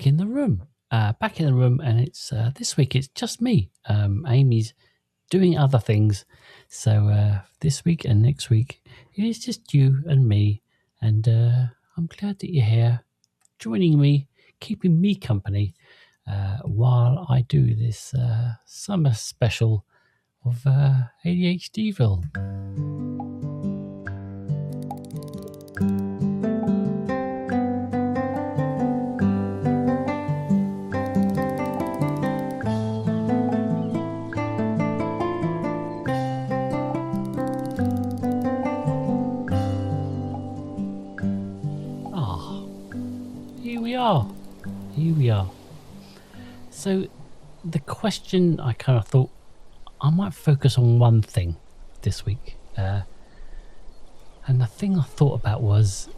back in the room. And it's this week it's just me. Amy's doing other things, so this week and next week it is just you and me. And I'm glad that you're here, joining me, keeping me company while I do this summer special of ADHDville. Here we are. So the question, I kind of thought I might focus on one thing this week. And the thing I thought about was,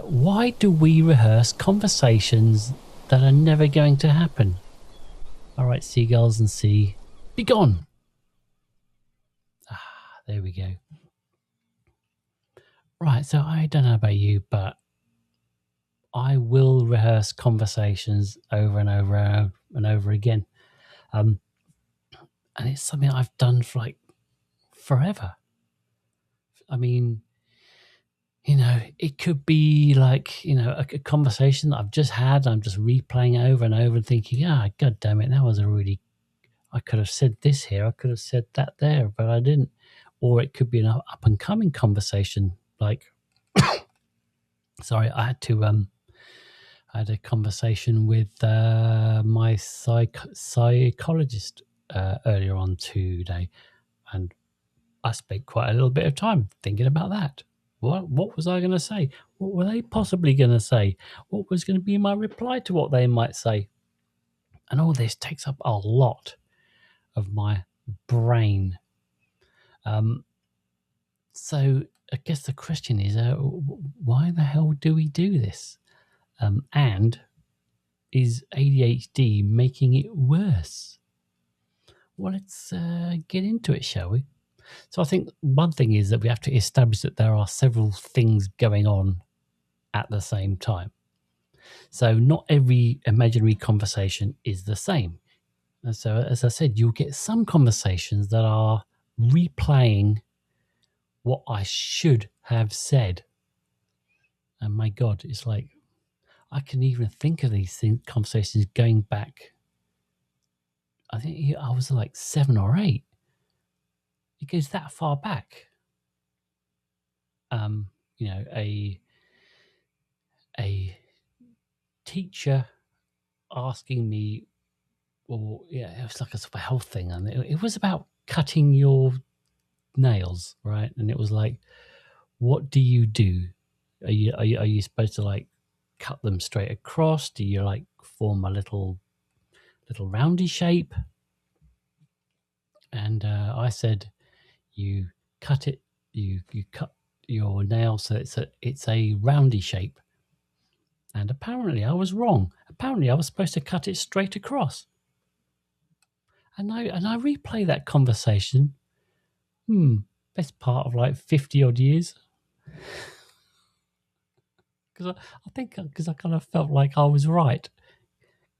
why do we rehearse conversations that are never going to happen? All right, seagulls and sea, be gone. There we go. Right, so I don't know about you, but I will rehearse conversations over and over and over again. And it's something I've done for like forever. I mean, it could be like, a conversation that I've just had. I'm just replaying over and over and thinking, God damn it, that was I could have said this here. I could have said that there, but I didn't. Or it could be an up and coming conversation. Like, sorry, I had a conversation with my psychologist earlier on today, and I spent quite a little bit of time thinking about that. What was I going to say? What were they possibly going to say? What was going to be my reply to what they might say? And all this takes up a lot of my brain. So I guess the question is, why the hell do we do this? And is ADHD making it worse? Well, let's get into it, shall we? So I think one thing is that we have to establish that there are several things going on at the same time. So not every imaginary conversation is the same. And so, as I said, you'll get some conversations that are replaying what I should have said. And my God, it's like, I can even think of these conversations going back. I think I was like 7 or 8. It goes that far back. A teacher asking me, it was like a sort of health thing, and it was about cutting your nails, right? And it was like, what do you do? Are you supposed to like cut them straight across? Do you like form a little roundy shape? And I said, you cut it. You cut your nail so it's a roundy shape. And apparently I was wrong. Apparently I was supposed to cut it straight across. And I replay that conversation. Best part of like 50 odd years. Because I kind of felt like I was right.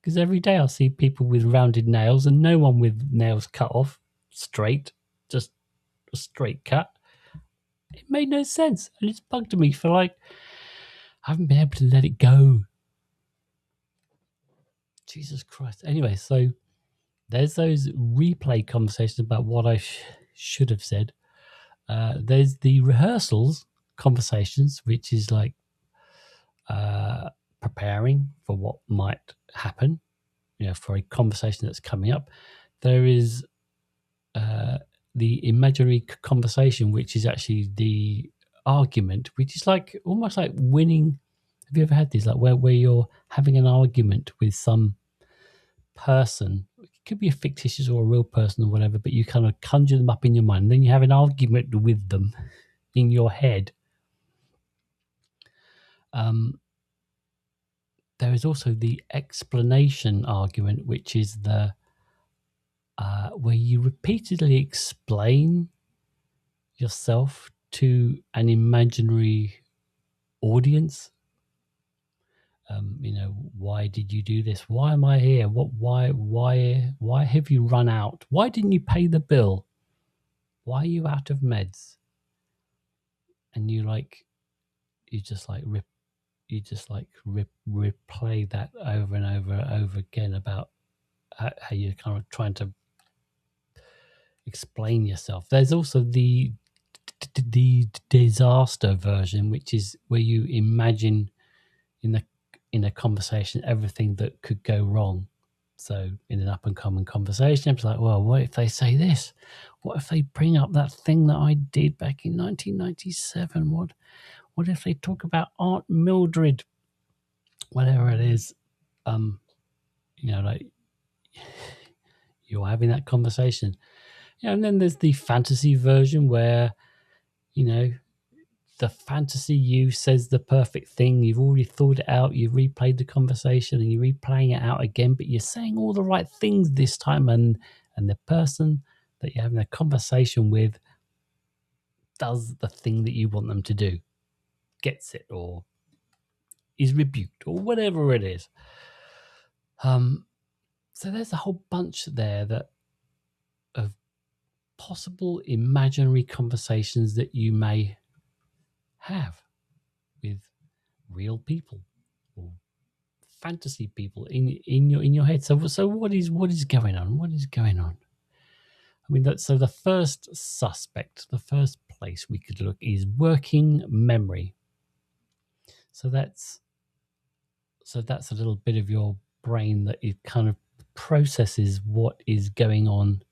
Because every day I see people with rounded nails and no one with nails cut off straight, just a straight cut. It made no sense. And it's bugged me for like, I haven't been able to let it go. Jesus Christ. Anyway, so there's those replay conversations about what I should have said. There's the rehearsals conversations, which is like preparing for what might happen, for a conversation that's coming up. There is the imaginary conversation, which is actually the argument, which is like almost like winning. Have you ever had these, like where you're having an argument with some person? It could be a fictitious or a real person or whatever, but you kind of conjure them up in your mind, and then you have an argument with them in your head. There is also the explanation argument, which is the where you repeatedly explain yourself to an imaginary audience. Why did you do this? Why am I here? Why have you run out? Why didn't you pay the bill? Why are you out of meds? And replay that over and over and over again about how you're kind of trying to explain yourself. There's also the disaster version, which is where you imagine in a conversation everything that could go wrong. So in an up and coming conversation, it's like, well, what if they say this? What if they bring up that thing that I did back in 1997? What if they talk about Aunt Mildred? Whatever it is, like you're having that conversation. And then there's the fantasy version where, the fantasy you says the perfect thing. You've already thought it out. You've replayed the conversation and you're replaying it out again, but you're saying all the right things this time. And the person that you're having a conversation with does the thing that you want them to do, gets it, or is rebuked, or whatever it is. So there's a whole bunch there of possible imaginary conversations that you may have with real people or fantasy people in your head. So what is going on? What is going on? I mean, so the first suspect, the first place we could look is working memory. So that's a little bit of your brain that it kind of processes what is going on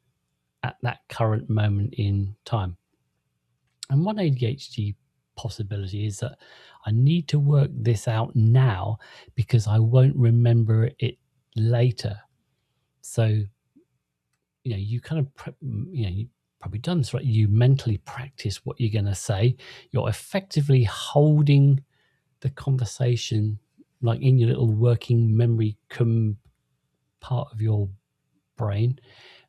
at that current moment in time. And one ADHD possibility is that I need to work this out now because I won't remember it later. So, you kind of, you've probably done this, right? You mentally practice what you're going to say. You're effectively holding the conversation like in your little working memory part of your brain.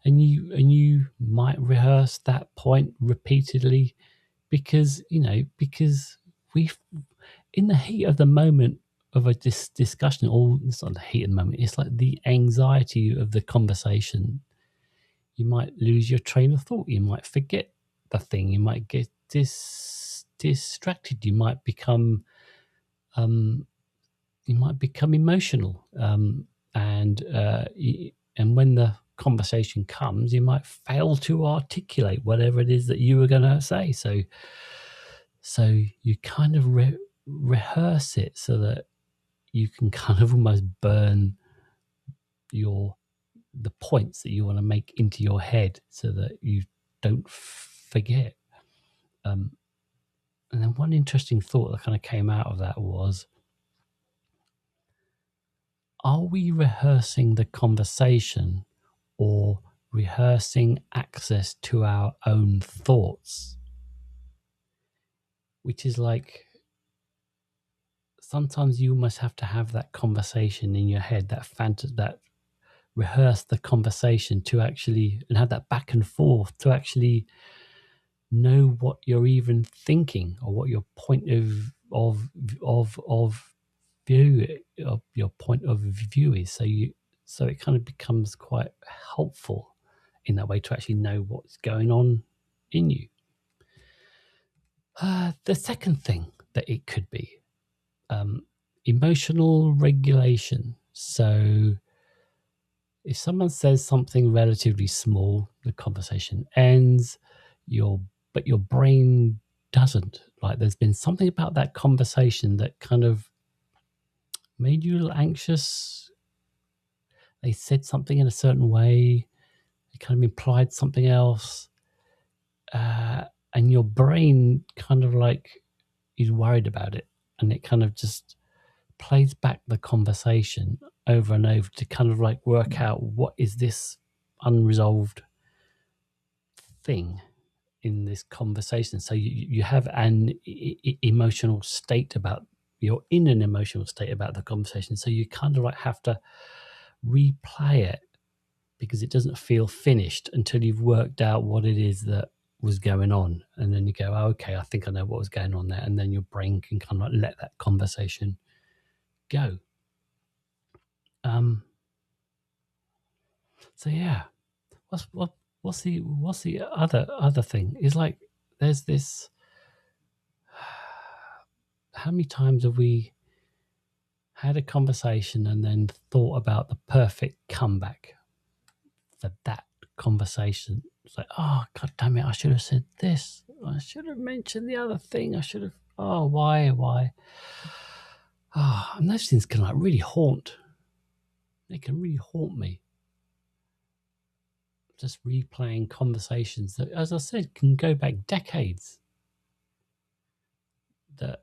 And you might rehearse that point repeatedly because we, in the heat of the moment of a discussion, or it's not the heat of the moment, it's like the anxiety of the conversation, you might lose your train of thought. You might forget the thing. You might get distracted. You might become emotional. And when the conversation comes, you might fail to articulate whatever it is that you were going to say. So you kind of rehearse it so that you can kind of almost burn the points that you want to make into your head so that you don't forget. And then one interesting thought that kind of came out of that was, are we rehearsing the conversation or rehearsing access to our own thoughts? Which is like, sometimes you almost have to have that conversation in your head, that rehearse the conversation to actually, and have that back and forth to actually know what you're even thinking or what your point of view of your point of view is. So it kind of becomes quite helpful in that way to actually know what's going on in you. The second thing that it could be, emotional regulation. So if someone says something relatively small, the conversation ends, but your brain doesn't. Like, there's been something about that conversation that kind of made you a little anxious. They said something in a certain way. It kind of implied something else. And your brain kind of like is worried about it. And it kind of just plays back the conversation over and over to kind of like work out, what is this unresolved thing in this conversation? So you have an emotional state you're in an emotional state about the conversation. So you kind of like have to replay it because it doesn't feel finished until you've worked out what it is that was going on. And then you go, oh, okay, I think I know what was going on there. And then your brain can kind of like let that conversation go. So yeah, what's the other thing? Is like there's this. How many times have we had a conversation and then thought about the perfect comeback for that conversation? It's like, oh god damn it, I should have said this. I should have mentioned the other thing. I should have. Oh, why? Oh, and those things can like really haunt. They can really haunt me. Just replaying conversations that, as I said, can go back decades. That,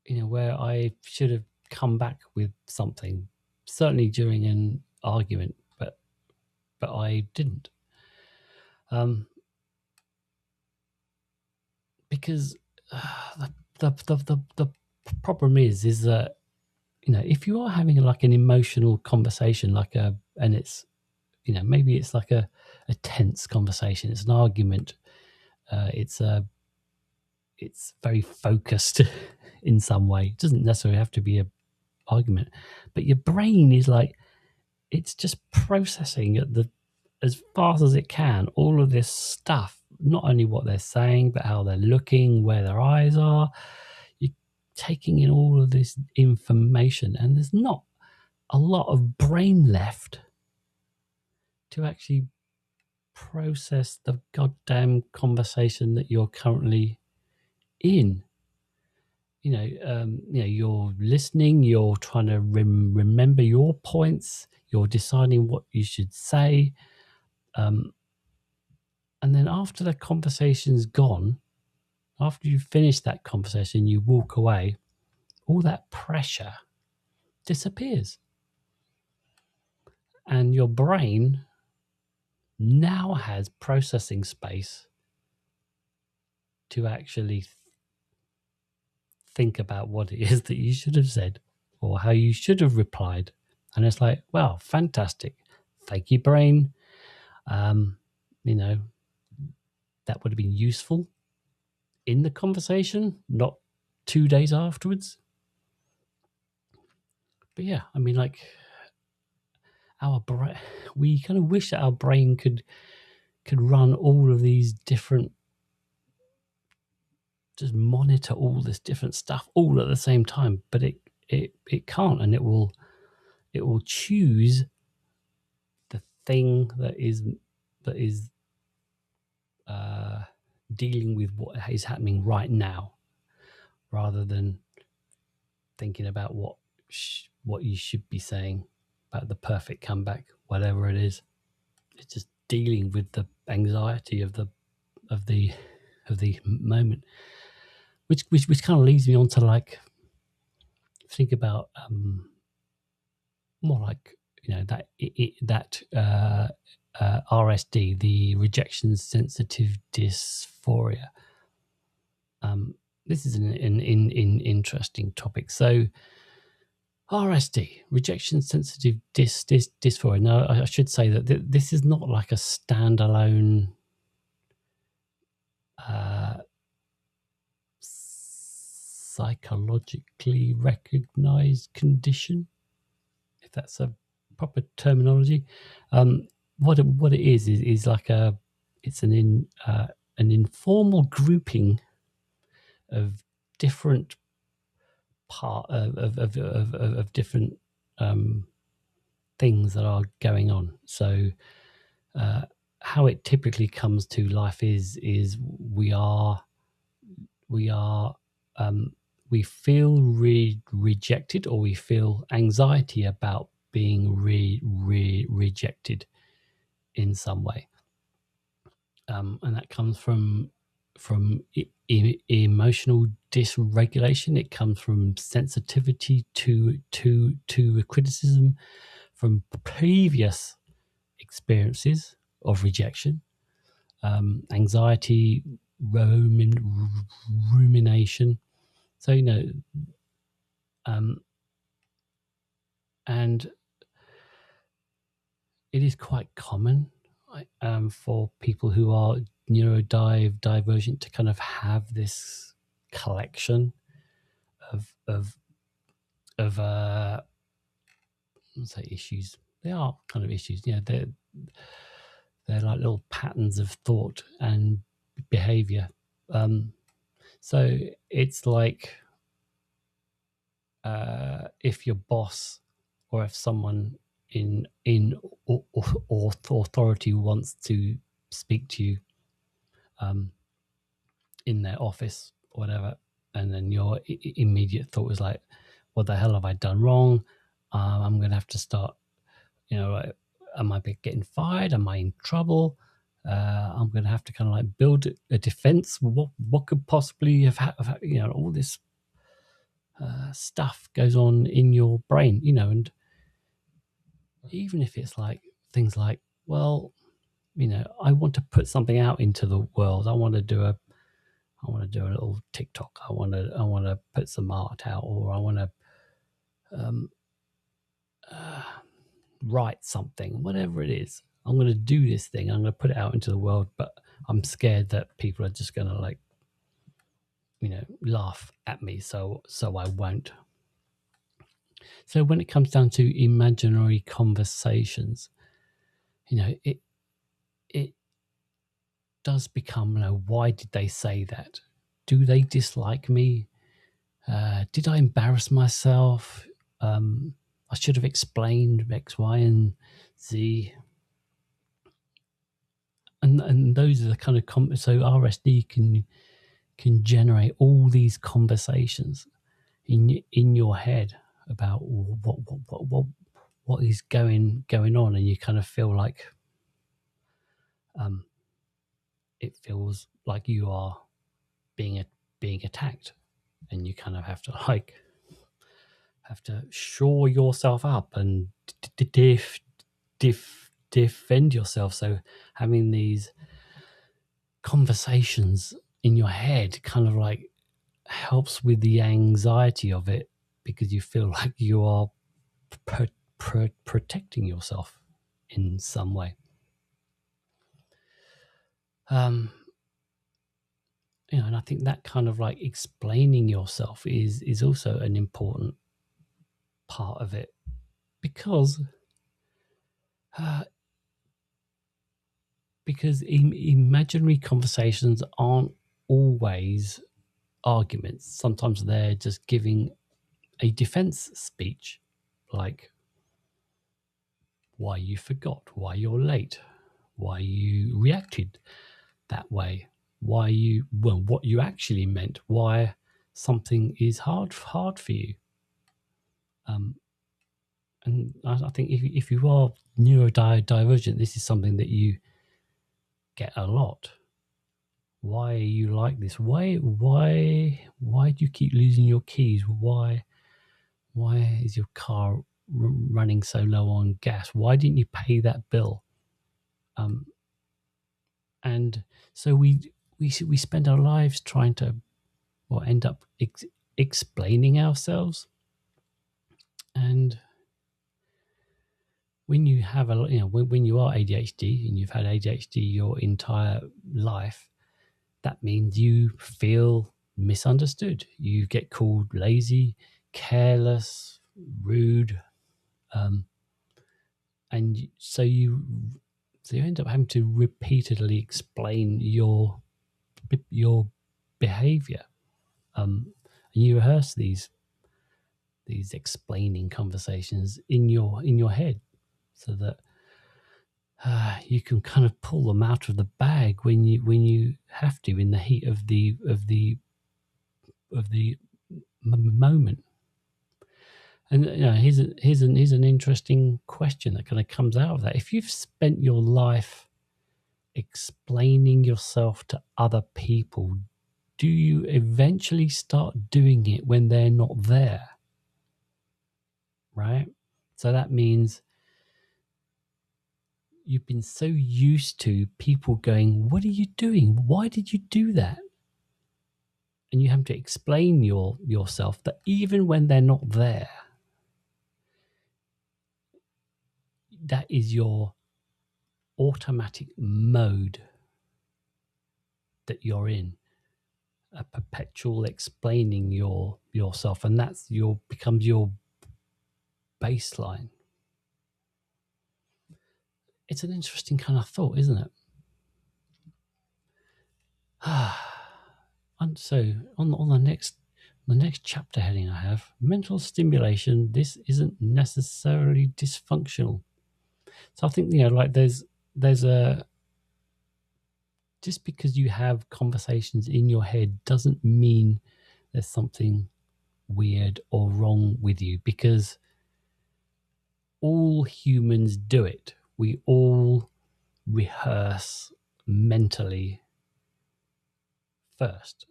where I should have come back with something, certainly during an argument, but I didn't. Because the problem is that, if you are having like an emotional conversation, and it's, maybe it's like a tense conversation, it's an argument, it's very focused in some way. It doesn't necessarily have to be an argument, but your brain is like, it's just processing as fast as it can all of this stuff, not only what they're saying, but how they're looking, where their eyes are. You're taking in all of this information, and there's not a lot of brain left to actually process the goddamn conversation that you're currently in. You're listening, you're trying to remember your points, you're deciding what you should say. And then after the conversation's gone, after you finish that conversation, you walk away, all that pressure disappears. And your brain now has processing space to actually think about what it is that you should have said or how you should have replied. And it's like, well, fantastic. Thank you, brain. That would have been useful in the conversation, not 2 days afterwards. But yeah, I mean, like, our brain, we kind of wish that our brain could run all of these different, just monitor all this different stuff all at the same time, but it can't, and it will choose the thing that is dealing with what is happening right now, rather than thinking about what you should be saying about the perfect comeback, whatever it is. It's just dealing with the anxiety of the moment, which kind of leads me on to like think about more like that RSD, the rejection sensitive dysphoria. This is an interesting topic. So RSD, rejection sensitive dysphoria. Now, I should say that this is not like a standalone psychologically recognized condition, if that's a proper terminology. What it is like it's an informal grouping of different of different things that are going on. So how it typically comes to life is we feel rejected, or we feel anxiety about being rejected in some way, and that comes from emotional dysregulation. It comes from sensitivity to criticism, from previous experiences of rejection, anxiety, rumination. So and it is quite common for people who are neurodivergent to kind of have this collection of wouldn't say issues. They are kind of issues. Yeah, they're like little patterns of thought and behavior. So it's like if your boss or if someone in authority wants to speak to you in their office or whatever, and then your immediate thought was like, what the hell have I done wrong? I'm going to have to start, like, am I getting fired? Am I in trouble? I'm going to have to kind of like build a defense. What could possibly have all this stuff goes on in your brain, and even if it's like things like, well, I want to put something out into the world. I want to do a little TikTok. I want to put some art out, or I want to write something, whatever it is. I'm going to do this thing. I'm going to put it out into the world, but I'm scared that people are just going to laugh at me. So I won't. So when it comes down to imaginary conversations, it does become, why did they say that? Do they dislike me? Did I embarrass myself? I should have explained X, Y, and Z. And those are the kind of so RSD can generate all these conversations in your head about what is going on, and you kind of feel like it feels like you are being attacked, and you kind of have to shore yourself up and defend yourself. So having these conversations in your head kind of like helps with the anxiety of it, because you feel like you are protecting yourself in some way. And I think that kind of like explaining yourself is also an important part of it, because imaginary conversations aren't always arguments. Sometimes they're just giving a defense speech, like why you forgot, why you're late, why you reacted that way, what you actually meant, why something is hard for you. And I think if you are neurodivergent, this is something that you get a lot. Why are you like this? Why do you keep losing your keys? Why is your car running so low on gas? Why didn't you pay that bill? And so we spend our lives trying to, end up explaining ourselves. And when you have when you are ADHD and you've had ADHD your entire life, that means you feel misunderstood. You get called lazy, careless, rude, and so you end up having to repeatedly explain your behavior, and you rehearse these explaining conversations in your head, so that you can kind of pull them out of the bag when you have to, in the heat of the moment. And here's an interesting question that kind of comes out of that. If you've spent your life explaining yourself to other people, do you eventually start doing it when they're not there? Right? So that means you've been so used to people going, what are you doing? Why did you do that? And you have to explain yourself that even when they're not there, that is your automatic mode that you're in, a perpetual explaining yourself, and that's becomes your baseline. it's an interesting kind of thought, isn't it? And so on the next chapter heading I have mental stimulation. This isn't necessarily dysfunctional. So I think, like there's a, just because you have conversations in your head doesn't mean there's something weird or wrong with you, because all humans do it. We all rehearse mentally first.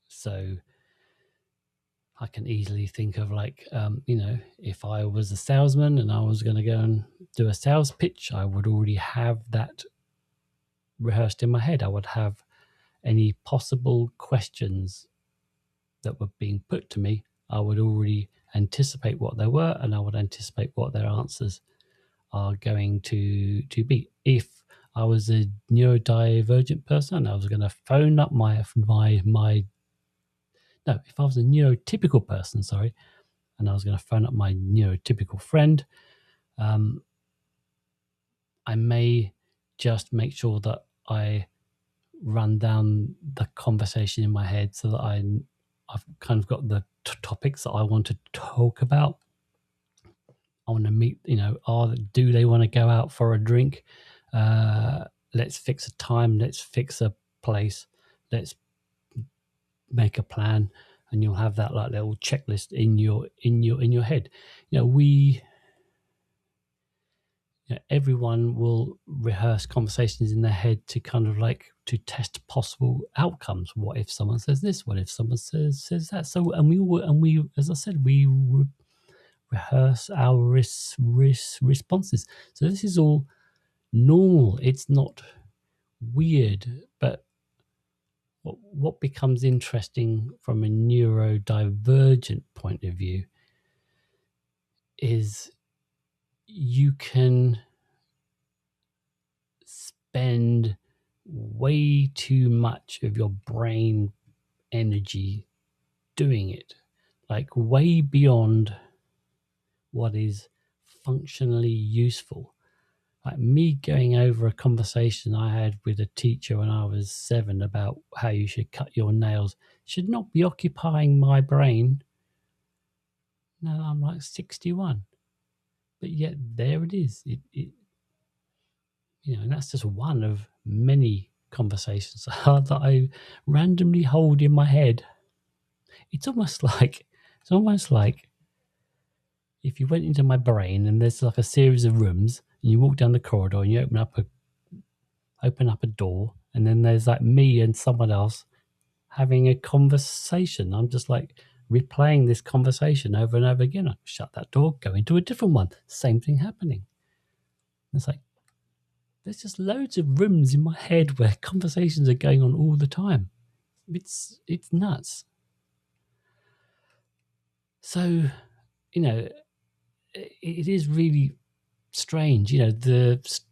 So I can easily think of if I was a salesman and I was going to go and do a sales pitch, I would already have that rehearsed in my head. I would have any possible questions that were being put to me. I would already anticipate what they were, and I would anticipate what their answers are going to be. If I was a neurodivergent person, I was going to phone up if I was a neurotypical person, sorry, and I was going to phone up my neurotypical friend, I may just make sure that I run down the conversation in my head so that I've kind of got the topics that I want to talk about. I want to meet, do they want to go out for a drink? Let's fix a time. Let's fix a place. Let's make a plan. And you'll have that like little checklist in your head. Everyone will rehearse conversations in their head to kind of like to test possible outcomes. What if someone says this? What if someone says that? So, and we, as I said, we rehearse our responses. So this is all normal. It's not weird. But what becomes interesting from a neurodivergent point of view is you can spend way too much of your brain energy doing it, like way beyond what is functionally useful. Like me going over a conversation I had with a teacher when I was 7 about how you should cut your nails should not be occupying my brain. Now I'm like 61, but yet there it is. And that's just one of many conversations that I randomly hold in my head. It's almost like if you went into my brain and there's like a series of rooms and you walk down the corridor and you open up a door, and then there's like me and someone else having a conversation. I'm just like replaying this conversation over and over again. I shut that door, go into a different one, same thing happening. It's like there's just loads of rooms in my head where conversations are going on all the time. It's nuts. So, it is really strange. These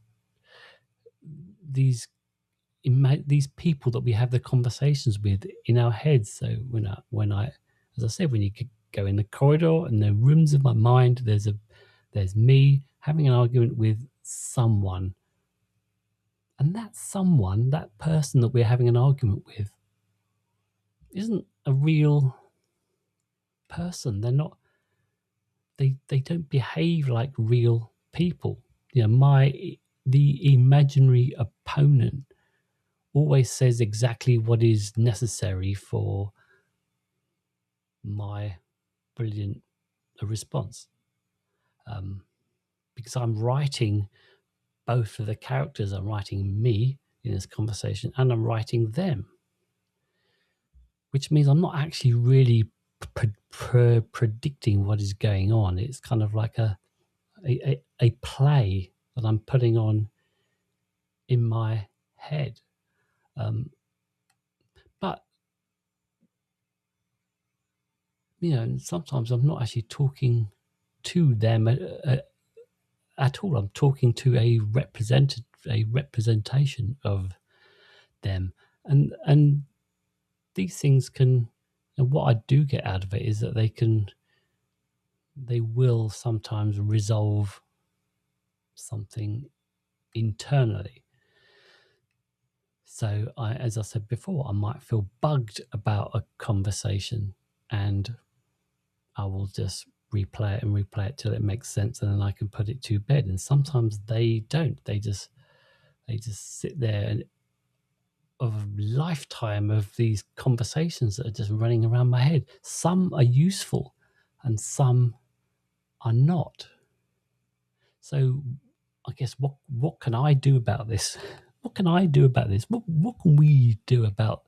people that we have the conversations with in our heads. So when I, as I said, when you could go in the corridor and the rooms of my mind, there's me having an argument with someone. And that person that we're having an argument with, isn't a real person. They're not. They don't behave like real people. The imaginary opponent always says exactly what is necessary for my brilliant response. Because I'm writing both of the characters. I'm writing me in this conversation and I'm writing them, which means I'm not actually really predicting what is going on. It's kind of like a play that I'm putting on in my head. But sometimes I'm not actually talking to them at all. I'm talking to a representation of them, and these things can. And what I do get out of it is that they will sometimes resolve something internally. So as I said before, I might feel bugged about a conversation, and I will just replay it till it makes sense, and then I can put it to bed. And sometimes they don't. They just sit there, and of a lifetime of these conversations that are just running around my head. Some are useful and some are not. So I guess what can I do about this? What can I do about this? What can we do about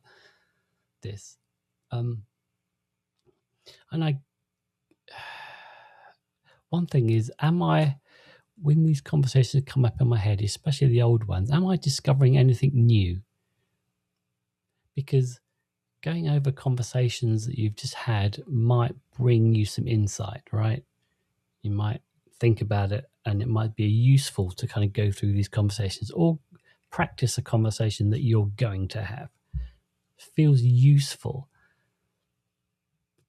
this? And one thing is, when these conversations come up in my head, especially the old ones, am I discovering anything new? Because going over conversations that you've just had might bring you some insight, right? You might think about it, and it might be useful to kind of go through these conversations or practice a conversation that you're going to have. It feels useful.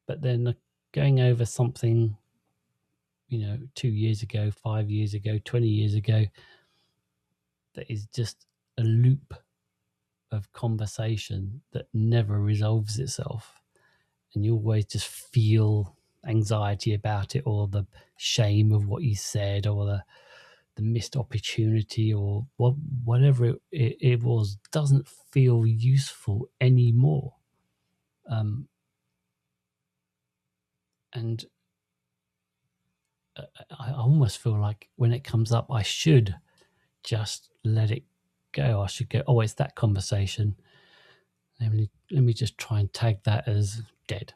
But then going over something, 2 years ago, 5 years ago, 20 years ago, that is just a loop of conversation that never resolves itself, and you always just feel anxiety about it, or the shame of what you said, or the missed opportunity, or whatever it was, doesn't feel useful anymore. And I almost feel like when it comes up, I should just let it go. I should go, oh, it's that conversation. Let me just try and tag that as dead.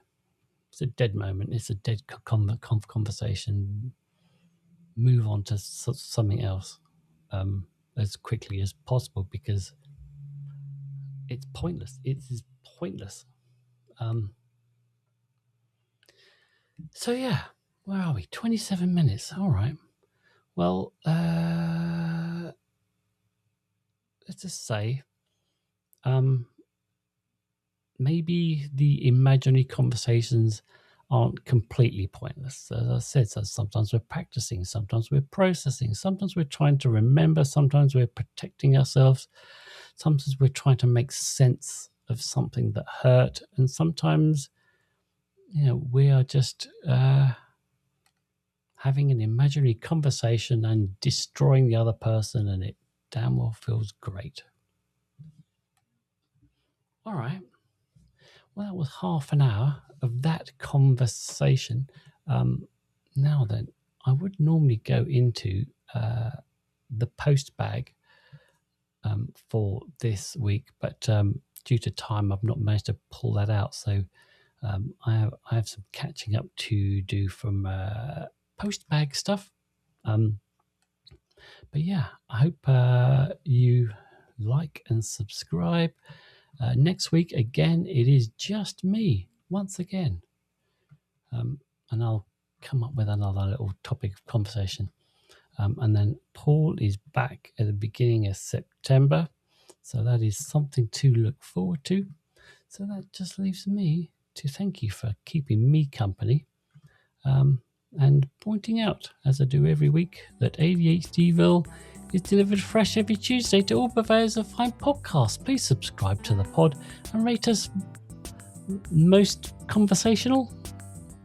It's a dead moment. It's a dead conversation. Move on to something else as quickly as possible, because it's pointless. It is pointless. So yeah, where are we? 27 minutes. All right. Well, let's just say, maybe the imaginary conversations aren't completely pointless. As I said, so sometimes we're practicing, sometimes we're processing, sometimes we're trying to remember, sometimes we're protecting ourselves, sometimes we're trying to make sense of something that hurt, and sometimes, we are just having an imaginary conversation and destroying the other person, and it damn well feels great. All right. Well, that was half an hour of that conversation. Now then, I would normally go into the post bag for this week, but due to time, I've not managed to pull that out. So I have some catching up to do from post bag stuff. But yeah, I hope you like and subscribe. Next week, again, it is just me once again. And I'll come up with another little topic of conversation. And then Paul is back at the beginning of September. So that is something to look forward to. So that just leaves me to thank you for keeping me company. And pointing out, as I do every week, that ADHDville is delivered fresh every Tuesday to all purveyors of fine podcasts. Please subscribe to the pod and rate us most conversational,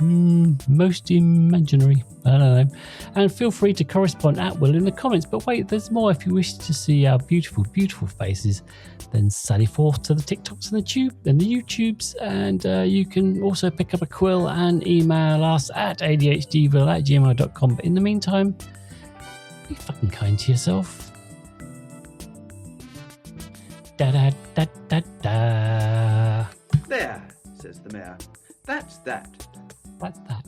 most imaginary, I don't know. And feel free to correspond at will in the comments. But wait, there's more. If you wish to see our beautiful, beautiful faces, then sally forth to the TikToks and the YouTubes. And you can also pick up a quill and email us at ADHDville@gmail.com. But in the meantime, be fucking kind to yourself. Da da da da da. There, says the mayor. That's that. That's that.